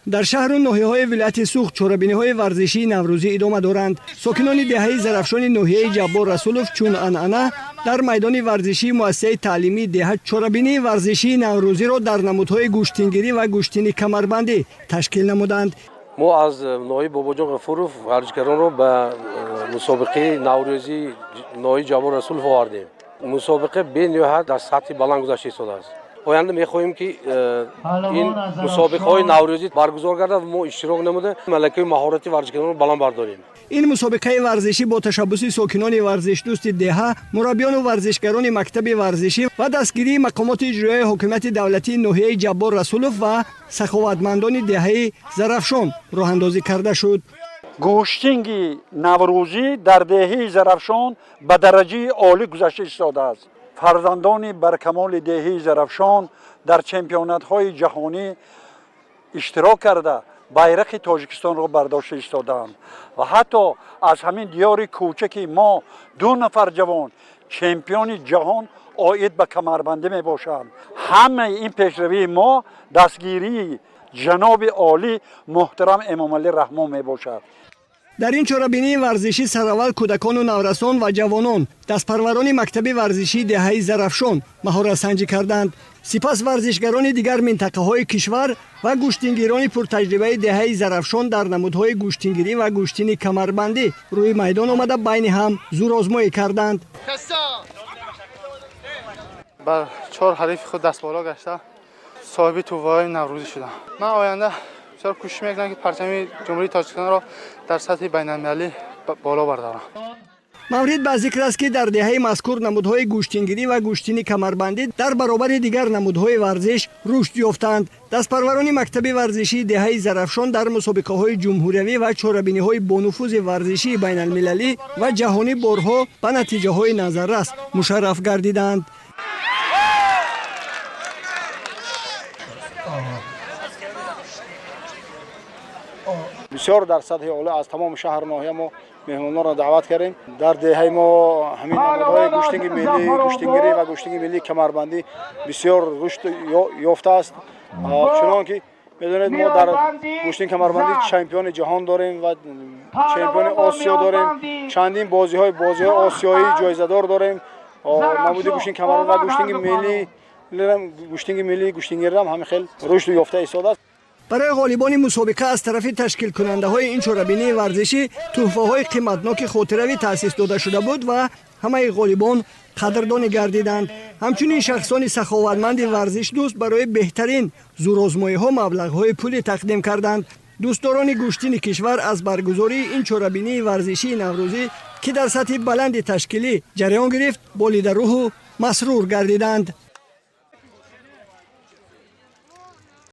در شهر و ناحیه‌های ولایت سوخت چورابینی‌های ورزشی نوروزی ادامه دارند. ساکنان دهه زرافشان ناحیه جبار رسولوف چون انعنه در میدان ورزشی مؤسسه تعلیمی دهه چورابینی ورزشی نوروزی را در نمودهای گوشتینگیری و گوشتینی کمربندی تشکیل نمودند. ما از ناحیه باباجان غفورов ورزشکاران را به مسابقه نوروزی ناحیه جبار رسولوف آوردیم. مسابقه به نهایت در سطح بلند گذاشته شده است. آینده می‌خواهیم که این مسابقه‌های نوروزی برگزار گردد و ما اشتراک نموده ملکه مهارت ورزشکاران را بالا برداریم. این مسابقه ورزشی با تشبث ساکنان ورزش دوست دهه، مربیان و ورزشکاران مکتب ورزشی و دستگیری مقامات اجرایی حکومت دولتی ناحیه جبار رسولوف و سخاوتمندان دهه زرافشان راه اندازی کرده شد. گوشتینگ نوروزی در دهه زرافشان به درجه عالی گذشته ایستاده است. فرزندان برکمال دهه زرافشان در چمپیونات‌های جهانی اشتراک کرده bayrak تاجیکستان را برداشته ایستادند و حتی از همین دیار کوچک ما 2 نفر جوان چمپیون جهان عاید به کمربندی می باشند. همه این پیشروی ما دستگیری جناب عالی محترم امام علی رحمان می باشد. در این چورابینی ورزشی سراول کودکان و نورسان و جوانان دستپروران مکتب ورزشی دهه زرافشان مهارت سنجی کردند. سپس ورزشگران دیگر منطقه های کشور و گوشتینگیران پرتجربه دهه زرافشان در نمودهای گوشتینگیری و گوشتینی کمربندی روی میدان آمده بین هم زور آزمایی کردند. بر 4 حریف خود دست بالا گشته صاحب توفای نوروزی شدم. من آینده بسیار کوشش میکنم که پرچم جمهوری تاجیکستان را در سطح بین‌المللی بالا بردارم. مورد به ذکر است که در دهه مذکور نمودهای گوشتینگیری و گوشتینی کمربندی در برابر دیگر نمودهای ورزش رشد یافتند. دستپروران مکتب ورزشی دهه زرافشان در مسابقه‌های جمهوریوی و چورابینی‌های با نفوذ ورزشی بین‌المللی و جهانی بارها به نتیجه‌های نظررس مشرف گردیدند. بسیار در سطح عالی از تمام شهر ناحیه ما مهمانان را دعوت کردیم. در دهه ما همین نمودهای گوشتینگ ملی، گوشتینگیری و گوشتینگ ملی کمربندی بسیار رشد یافته است. چنانکه میدونید ما در گوشتینگ کمربندی چمپیون جهان داریم و چمپیون آسیا داریم. چندین بازی‌های آسیایی جایزه دار داریم. نمود گوشتینگ کمربند و گوشتینگ ملی گوشتینگیری هم همین خیلی رشد یافته ایستاده است. برای غالبان مسابقه از طرف تشکیل کننده های این چورابینی ورزشی تحفه های قیمتناک خاطروی تأسیس داده شده بود و همه غالبان قدردان گردیدند. همچنین شخصان سخاوتمند ورزش دوست برای بهترین زورآزمایی ها مبلغ های پولی تقدیم کردند. دوستداران گوشتین کشور از برگزاری این چورابینی ورزشی نوروزی که در سطح بلند تشکیلی جریان گرفت بالید روح و مسرور گردیدند.